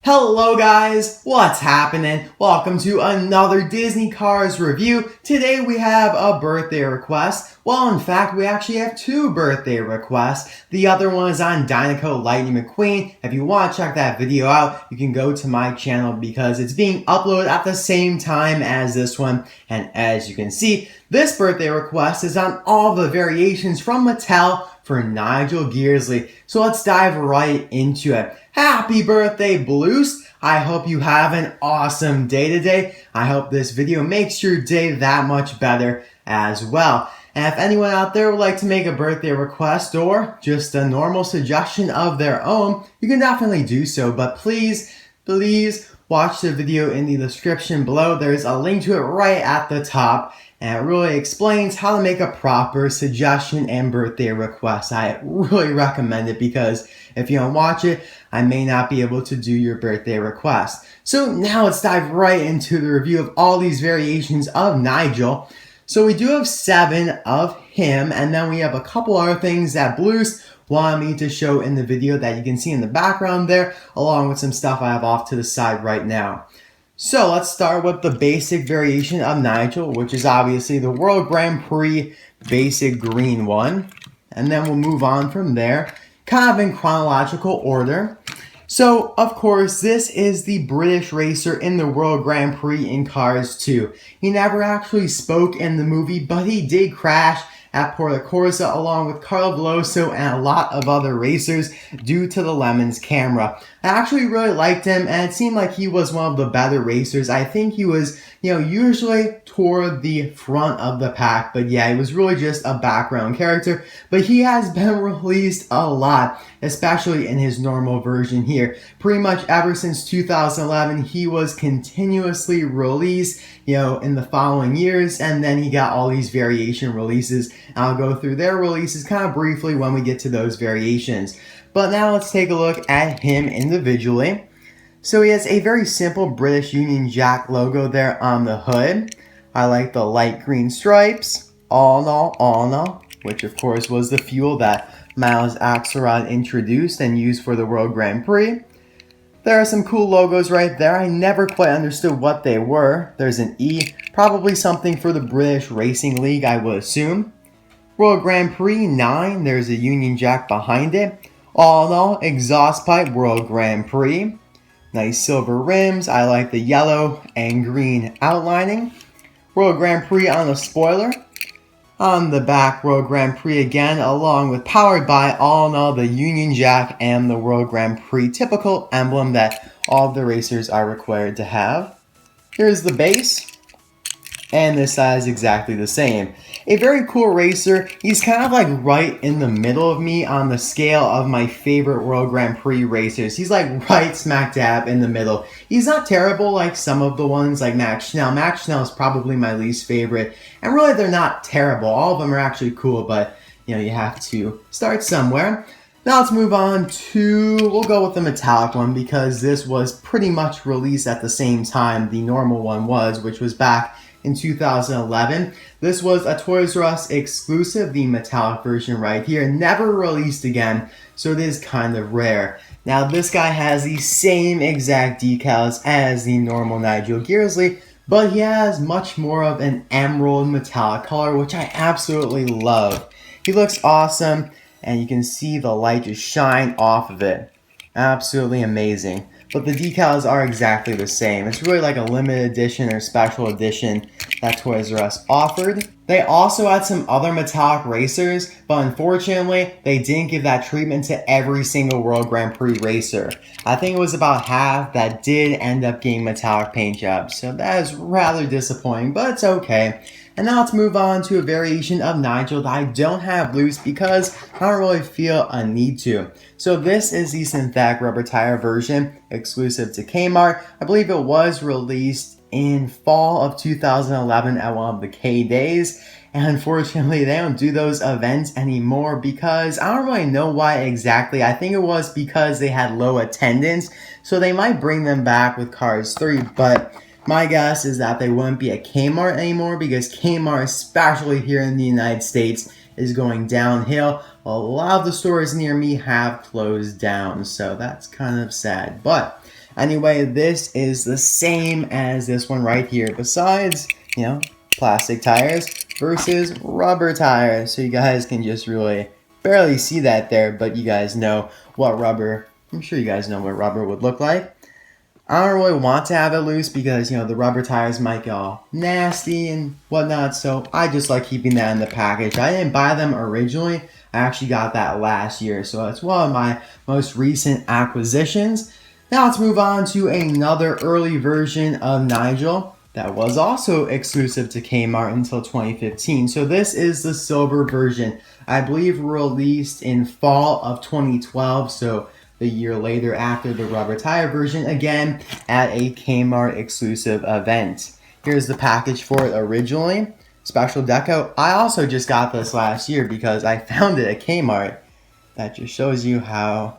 Hello guys, what's happening? Welcome to another Disney Cars review. Today we have a birthday request. Well, in fact, we actually have two birthday requests. The other one is on Dinoco Lightning McQueen. If you want to check that video out, you can go to my channel because it's being uploaded at the same time as this one. And as you can see, this birthday request is on all the variations from Mattel for Nigel Gearsley. So let's dive right into it. Happy birthday, Bloost! I hope you have an awesome day today. I hope this video makes your day that much better as well. And if anyone out there would like to make a birthday request or just a normal suggestion of their own, you can definitely do so. But please watch the video in the description below. There's a link to it right at the top. And it really explains how to make a proper suggestion and birthday request. I really recommend it because if you don't watch it, I may not be able to do your birthday request. So now let's dive right into the review of all these variations of Nigel. So we do have 7 of him, and then we have a couple other things that Bloost wanted me to show in the video that you can see in the background there, along with some stuff I have off to the side right now. So let's start with the basic variation of Nigel, which is obviously the World Grand Prix basic green one. And then we'll move on from there, kind of in chronological order. So, of course, this is the British racer in the World Grand Prix in Cars 2. He never actually spoke in the movie, but he did crash at Porta Corsa along with Carnival and a lot of other racers due to the Lemons camera. I actually really liked him, and it seemed like he was one of the better racers. I think he was, usually toward the front of the pack, but yeah, he was really just a background character. But he has been released a lot, especially in his normal version here. Pretty much ever since 2011, he was continuously released, in the following years, and then he got all these variation releases. I'll go through their releases kind of briefly when we get to those variations. But now let's take a look at him individually. So he has a very simple British Union Jack logo there on the hood. I like the light green stripes, all in all, which of course was the fuel that Miles Axelrod introduced and used for the World Grand Prix. There are some cool logos right there. I never quite understood what they were. There's an E, probably something for the British Racing League, I would assume. World Grand Prix 9, there's a Union Jack behind it. All in all, exhaust pipe World Grand Prix. Nice silver rims. I like the yellow and green outlining. World Grand Prix on the spoiler. On the back, World Grand Prix again, along with powered by, all in all, the Union Jack and the World Grand Prix typical emblem that all of the racers are required to have. Here's the base. And this side is exactly the same. A very cool racer. He's kind of like right in the middle of me on the scale of my favorite World Grand Prix racers. He's like right smack dab in the middle. He's not terrible like some of the ones like Max Schnell. Max Schnell is probably my least favorite. And really they're not terrible. All of them are actually cool, but you have to start somewhere. Now let's move on to, we'll go with the metallic one because this was pretty much released at the same time the normal one was, which was back in 2011. This was a Toys R Us exclusive, the metallic version right here, never released again, so it is kind of rare. Now this guy has the same exact decals as the normal Nigel Gearsley, but he has much more of an emerald metallic color, which I absolutely love. He looks awesome, and you can see the light just shine off of it. Absolutely amazing. But the decals are exactly the same. It's really like a limited edition or special edition that Toys R Us offered. They also had some other metallic racers, but unfortunately, they didn't give that treatment to every single World Grand Prix racer. I think it was about half that did end up getting metallic paint jobs, so that is rather disappointing, but it's okay. And now let's move on to a variation of Nigel that I don't have loose because I don't really feel a need to. So this is the synthetic rubber tire version, exclusive to Kmart. I believe it was released in fall of 2011 at one of the K-Days. And unfortunately, they don't do those events anymore because I don't really know why exactly. I think it was because they had low attendance. So they might bring them back with Cars 3, but my guess is that they wouldn't be at Kmart anymore because Kmart, especially here in the United States, is going downhill. A lot of the stores near me have closed down, so that's kind of sad. But Anyway, this is the same as this one right here, besides, you know, plastic tires versus rubber tires. So you guys can just really barely see that there, but you guys know what rubber, I'm sure you guys know what rubber would look like. I don't really want to have it loose because, you know, the rubber tires might get all nasty and whatnot, so I just like keeping that in the package. I didn't buy them originally. I actually got that last year, so it's one of my most recent acquisitions. Now let's move on to another early version of Nigel that was also exclusive to Kmart until 2015. So this is the silver version. I believe released in fall of 2012, so the year later after the rubber tire version, again at a Kmart exclusive event. Here's the package for it originally. Special deco. I also just got this last year because I found it at Kmart. That just shows you how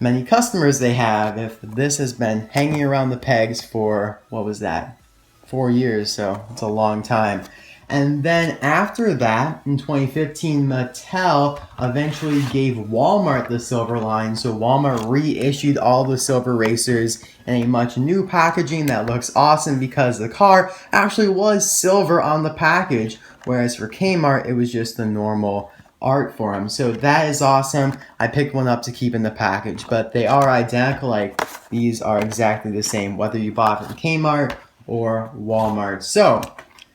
many customers they have. If this has been hanging around the pegs for, what was that, 4 years, so it's a long time. And then after that, in 2015, Mattel eventually gave Walmart the silver line. So Walmart reissued all the silver racers in a much new packaging that looks awesome because the car actually was silver on the package. Whereas for Kmart, it was just the normal art for them. So that is awesome. I picked one up to keep in the package, but they are identical. Like, these are exactly the same, whether you bought it from Kmart or Walmart. So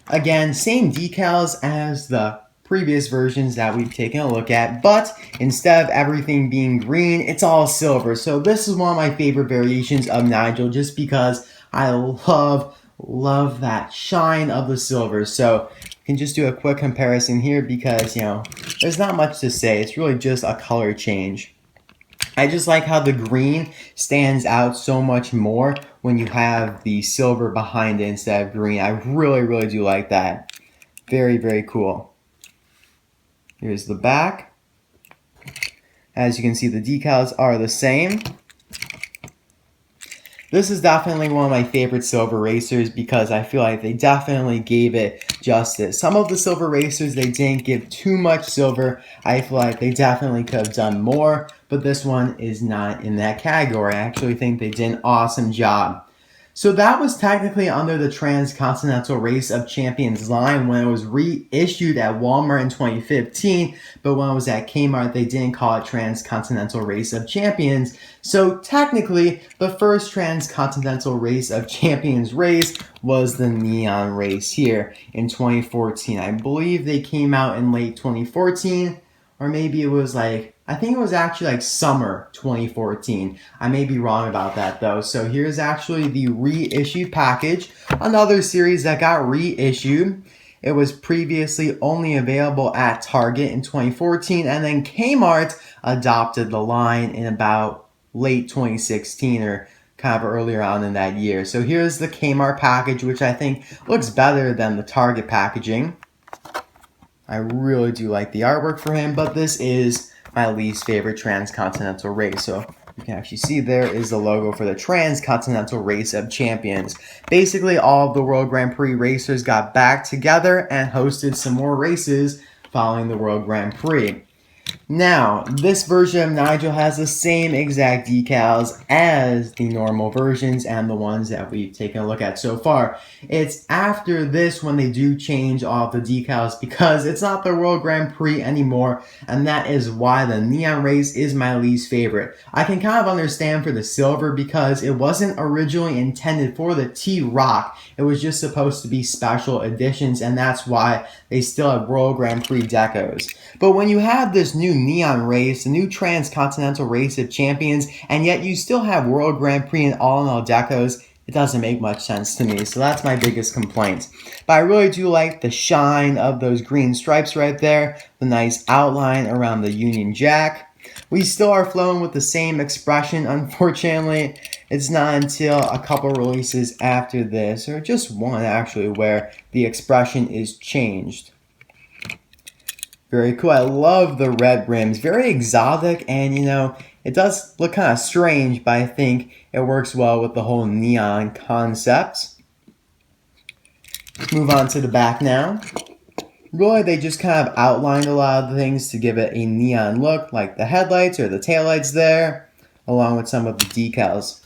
again, same decals as the previous versions that we've taken a look at, but instead of everything being green, it's all silver. So this is one of my favorite variations of Nigel just because I love that shine of the silver. So you can just do a quick comparison here because, you know, there's not much to say. It's really just a color change. I just like how the green stands out so much more when you have the silver behind it instead of green. I really do like that. Very, very cool. Here's the back. As you can see, the decals are the same. This is definitely one of my favorite silver racers because I feel like they definitely gave it justice. Some of the silver racers, they didn't give too much silver. I feel like they definitely could have done more, but this one is not in that category. I actually think they did an awesome job. So that was technically under the Transcontinental Race of Champions line when it was reissued at Walmart in 2015, but when it was at Kmart, they didn't call it Transcontinental Race of Champions. So technically, the first Transcontinental Race of Champions race was the Neon race here in 2014. I believe they came out in late 2014, or maybe it was like, I think it was actually like summer 2014. I may be wrong about that though. So here's actually the reissued package. Another series that got reissued. It was previously only available at Target in 2014, and then Kmart adopted the line in about late 2016 or kind of earlier on in that year. So here's the Kmart package, which I think looks better than the Target packaging. I really do like the artwork for him, but this is my least favorite Transcontinental race. So you can actually see there is the logo for the Transcontinental Race of Champions. Basically, all of the World Grand Prix racers got back together and hosted some more races following the World Grand Prix. Now, this version of Nigel has the same exact decals as the normal versions and the ones that we've taken a look at so far. It's after this when they do change all of the decals because it's not the World Grand Prix anymore, and that is why the Neon race is my least favorite. I can kind of understand for the silver because it wasn't originally intended for the T-ROC. It was just supposed to be special editions, and that's why they still have World Grand Prix decos. But when you have this new Neon race, the new Transcontinental Race of Champions, and yet you still have World Grand Prix and all-in-all decos, it doesn't make much sense to me. So that's my biggest complaint. But I really do like the shine of those green stripes right there, the nice outline around the Union Jack. We still are flowing with the same expression, unfortunately. It's not until a couple releases after this, or just one actually, where the expression is changed. Very cool. I love the red rims. Very exotic, and you know, it does look kind of strange, but I think it works well with the whole neon concept. Move on to the back now. Really, they just kind of outlined a lot of the things to give it a neon look, like the headlights or the taillights there, along with some of the decals.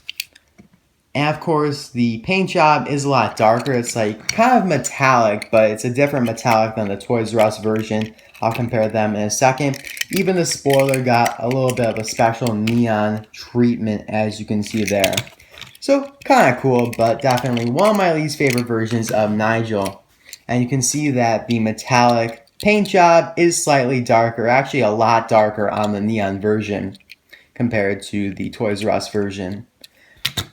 And of course, the paint job is a lot darker. It's like kind of metallic, but it's a different metallic than the Toys R Us version. I'll compare them in a second. Even the spoiler got a little bit of a special neon treatment, as you can see there. So kind of cool, but definitely one of my least favorite versions of Nigel. And you can see that the metallic paint job is slightly darker, actually a lot darker on the neon version compared to the Toys R Us version.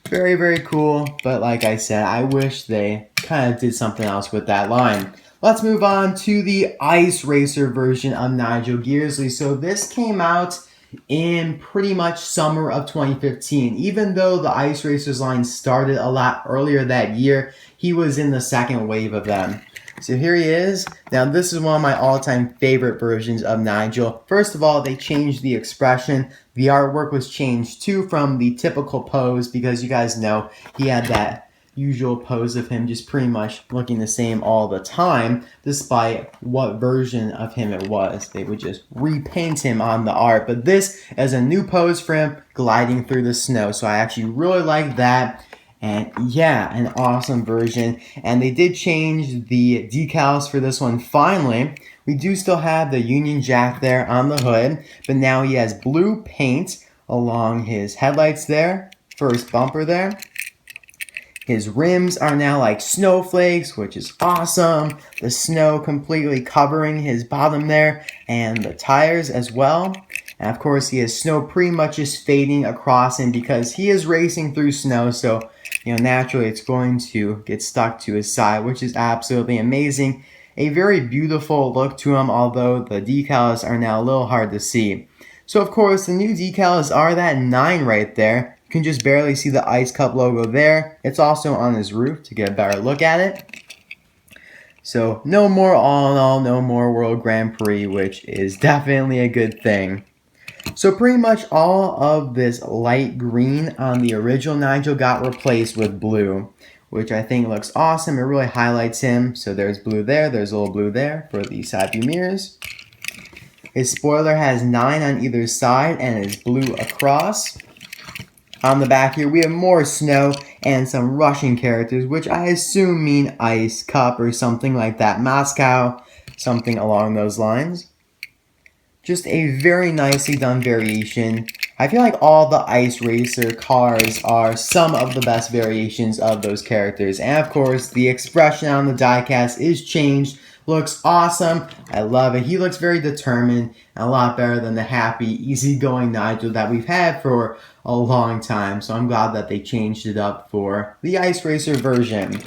Very, very cool, but like I said, I wish they kind of did something else with that line. Let's move on to the Ice Racer version of Nigel Gearsley. So this came out in pretty much summer of 2015. Even though the Ice Racers line started a lot earlier that year, he was in the second wave of them. So here he is. Now this is one of my all-time favorite versions of Nigel. First of all, they changed the expression. The artwork was changed too from the typical pose, because you guys know he had that usual pose of him just pretty much looking the same all the time, despite what version of him it was. They would just repaint him on the art. But this is a new pose for him gliding through the snow. So I actually really like that. And yeah, an awesome version. And they did change the decals for this one finally. We do still have the Union Jack there on the hood, but now he has blue paint along his headlights there, first bumper there. His rims are now like snowflakes, which is awesome. The snow completely covering his bottom there, and the tires as well. And of course, he has snow pretty much just fading across him because he is racing through snow. So, naturally it's going to get stuck to his side, which is absolutely amazing. A very beautiful look to him, although the decals are now a little hard to see. So of course, the new decals are that 9 right there. You can just barely see the Ice Cup logo there. It's also on his roof to get a better look at it. So no more all in all, no more World Grand Prix, which is definitely a good thing. So pretty much all of this light green on the original Nigel got replaced with blue, which I think looks awesome. It really highlights him. So there's blue there, there's a little blue there for the side view mirrors. His spoiler has 9 on either side and is blue across. On the back here we have more snow and some Russian characters, which I assume mean Ice Cup or something like that. Moscow, something along those lines. Just a very nicely done variation. I feel like all the Ice Racer cars are some of the best variations of those characters. And of course, the expression on the diecast is changed. Looks awesome. I love it. He looks very determined and a lot better than the happy, easygoing Nigel that we've had for a long time. So I'm glad that they changed it up for the Ice Racer version.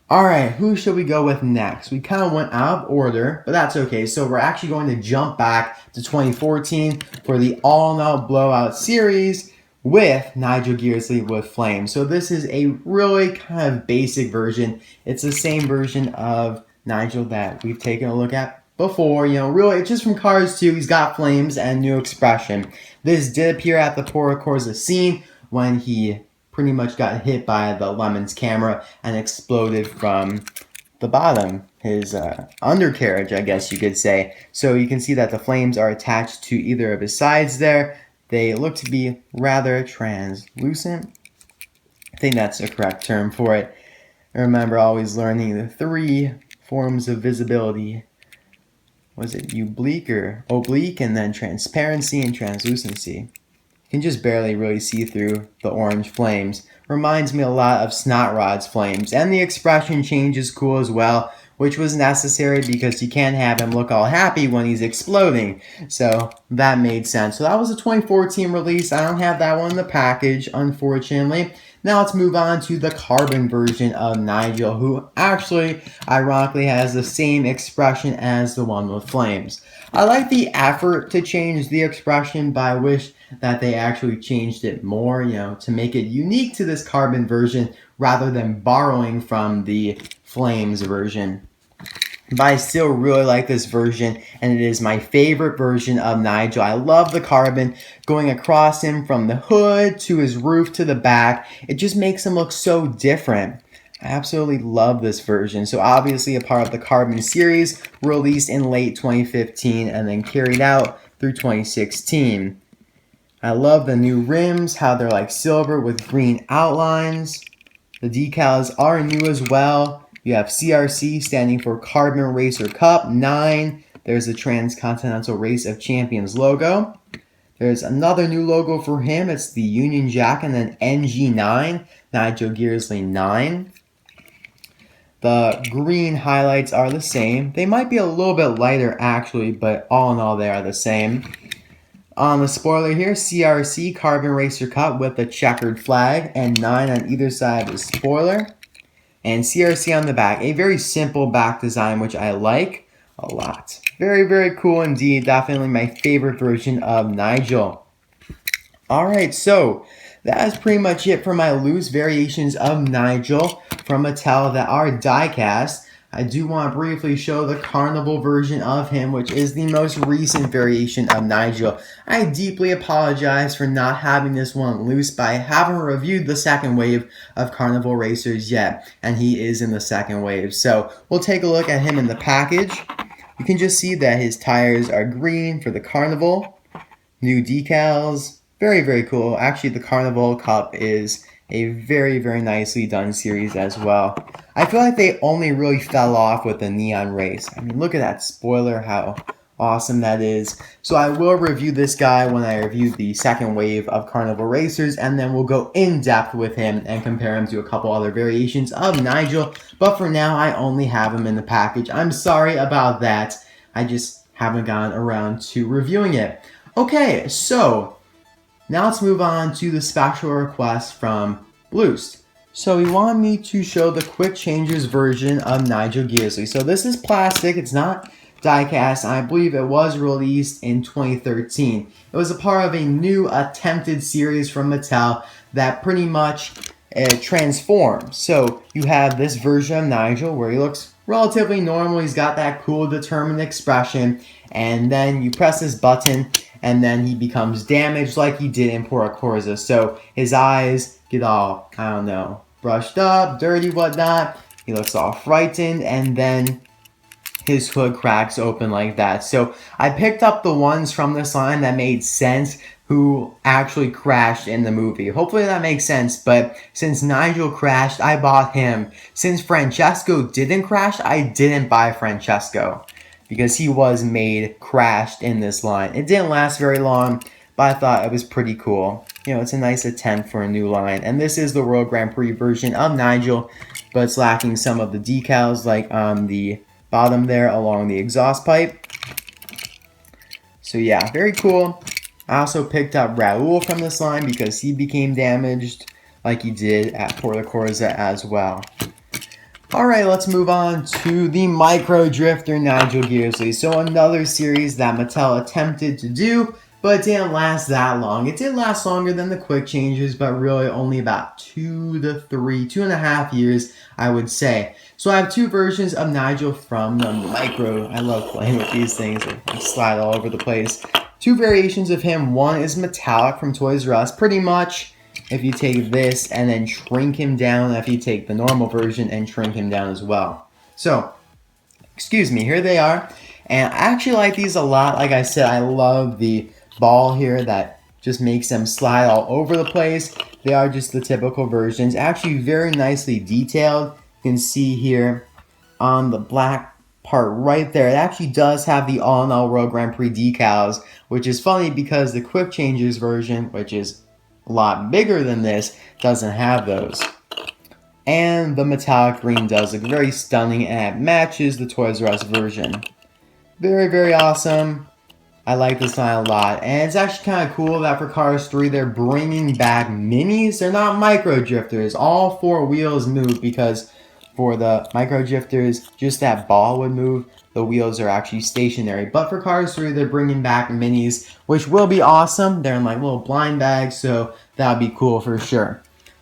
Alright, who should we go with next? We kind of went out of order, but that's okay. So we're actually going to jump back to 2014 for the all-out blowout series with Nigel Gearsley with Flames. So this is a really kind of basic version. It's the same version of Nigel that we've taken a look at before. Really, it's just from Cars 2. He's got flames and new expression. This did appear at the Porta Corsa scene when he pretty much got hit by the Lemon's camera and exploded from the bottom, his undercarriage, I guess you could say. So you can see that the flames are attached to either of his sides there. They look to be rather translucent. I think that's the correct term for it. I remember always learning the 3 forms of visibility. Was it oblique or oblique, and then transparency and translucency? You can just barely really see through the orange flames. Reminds me a lot of Snot Rod's flames. And the expression change is cool as well, which was necessary because you can't have him look all happy when he's exploding. So that made sense. So that was a 2014 release. I don't have that one in the package, unfortunately. Now let's move on to the carbon version of Nigel, who actually, ironically, has the same expression as the one with flames. I like the effort to change the expression, but I wish that they actually changed it more, to make it unique to this carbon version rather than borrowing from the flames version. But I still really like this version, and it is my favorite version of Nigel. I love the carbon going across him from the hood to his roof to the back. It just makes him look so different. I absolutely love this version. So obviously a part of the Carbon series, released in late 2015 and then carried out through 2016. I love the new rims, how they're like silver with green outlines. The decals are new as well. You have CRC standing for Carbon Racer Cup 9. There's the Transcontinental Race of Champions logo. There's another new logo for him. It's the Union Jack and then NG9, Nigel Gearsley 9. The green highlights are the same. They might be a little bit lighter actually, but all in all they are the same. On the spoiler here, CRC Carbon Racer Cup with a checkered flag and 9 on either side of the spoiler. And CRC on the back. A very simple back design which I like a lot. Very, very cool indeed. Definitely my favorite version of Nigel. Alright, so that is pretty much it for my loose variations of Nigel from Mattel that are die-cast. I do want to briefly show the Carnival version of him, which is the most recent variation of Nigel. I deeply apologize for not having this one loose, but I haven't reviewed the second wave of Carnival racers yet, and he is in the second wave. So we'll take a look at him in the package. You can just see that his tires are green for the Carnival. New decals. Very, very cool. Actually, the Carnival Cup is a very, very nicely done series as well. I feel like they only really fell off with the Neon Race. I mean, look at that spoiler, how awesome that is. So I will review this guy when I review the second wave of Carnival Racers, and then we'll go in depth with him and compare him to a couple other variations of Nigel. But for now, I only have him in the package. I'm sorry about that. I just haven't gotten around to reviewing it. Okay, so now let's move on to the special request from Bloost. So he wanted me to show the quick changes version of Nigel Gearsley. So this is plastic, it's not die-cast, and I believe it was released in 2013. It was a part of a new attempted series from Mattel that pretty much transforms. So you have this version of Nigel where he looks relatively normal, he's got that cool determined expression, and then you press this button and then he becomes damaged like he did in Porta Corsa. So his eyes get all, I don't know, brushed up, dirty, whatnot. He looks all frightened, and then his hood cracks open like that. So I picked up the ones from this line that made sense, who actually crashed in the movie. Hopefully that makes sense, but since Nigel crashed, I bought him. Since Francesco didn't crash, I didn't buy Francesco, because he was made crashed in this line. It didn't last very long, but I thought it was pretty cool. You know, it's a nice attempt for a new line. And this is the World Grand Prix version of Nigel, but it's lacking some of the decals, like on the bottom there along the exhaust pipe. So yeah, very cool. I also picked up Raul from this line because he became damaged like he did at Porta Corsa as well. Alright, let's move on to the Micro Drifter Nigel Gearsley. So another series that Mattel attempted to do, but it didn't last that long. It did last longer than the quick changes, but really only about 2.5 years, I would say. So I have two versions of Nigel from the Micro. I love playing with these things. They slide all over the place. Two variations of him. One is Metallic from Toys R Us. Pretty much, if you take this and then shrink him down, if you take the normal version and shrink him down as well. So, excuse me, here they are. And I actually like these a lot. Like I said, I love the ball here that just makes them slide all over the place. They are just the typical versions. Actually very nicely detailed. You can see here on the black part right there, it actually does have the All in All World Grand Prix decals, which is funny because the Quick Changes version, which is a lot bigger than this, doesn't have those. And the metallic green does look very stunning, and it matches the Toys R Us version. Very, very awesome. I like this line a lot. And it's actually kind of cool that for Cars 3, they're bringing back minis. They're not micro drifters. All four wheels move, because for the micro drifters, just that ball would move. The wheels are actually stationary. But for Cars 3, they're bringing back minis, which will be awesome. They're in like little blind bags, so that'll be cool for sure.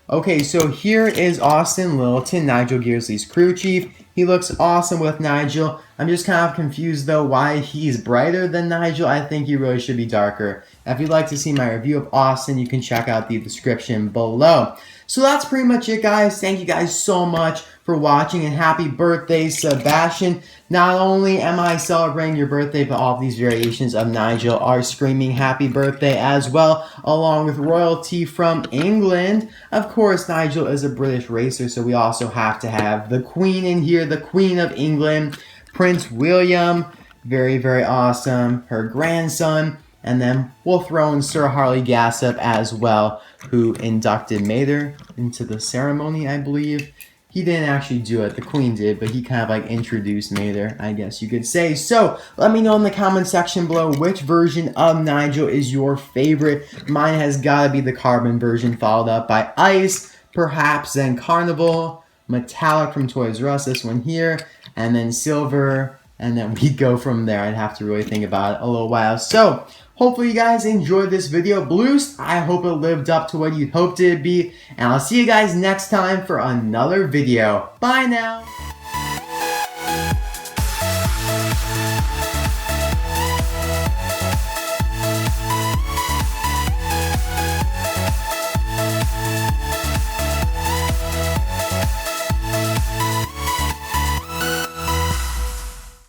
Okay, so here is Austin Littleton, Nigel Gearsley's crew chief. He looks awesome with Nigel. I'm just kind of confused though why he's brighter than Nigel. I think he really should be darker. If you'd like to see my review of Austin, you can check out the description below. So that's pretty much it, guys. Thank you guys so much for watching, and happy birthday, Sebastian. Not only am I celebrating your birthday, but all of these variations of Nigel are screaming happy birthday as well, along with royalty from England. Of course, Nigel is a British racer, so we also have to have the Queen in here, the Queen of England, Prince William. Very, very awesome. Her grandson. And then we'll throw in Sir Harley Gassop as well, who inducted Mater into the ceremony, I believe. He didn't actually do it, the Queen did, but he kind of like introduced Mater, I guess you could say. So, let me know in the comment section below which version of Nigel is your favorite. Mine has got to be the carbon version, followed up by Ice, perhaps then Carnival, Metallic from Toys R Us, this one here, and then Silver, and then we go from there. I'd have to really think about it a little while. So, hopefully you guys enjoyed this video. Bloost, I hope it lived up to what you hoped it'd be. And I'll see you guys next time for another video. Bye now.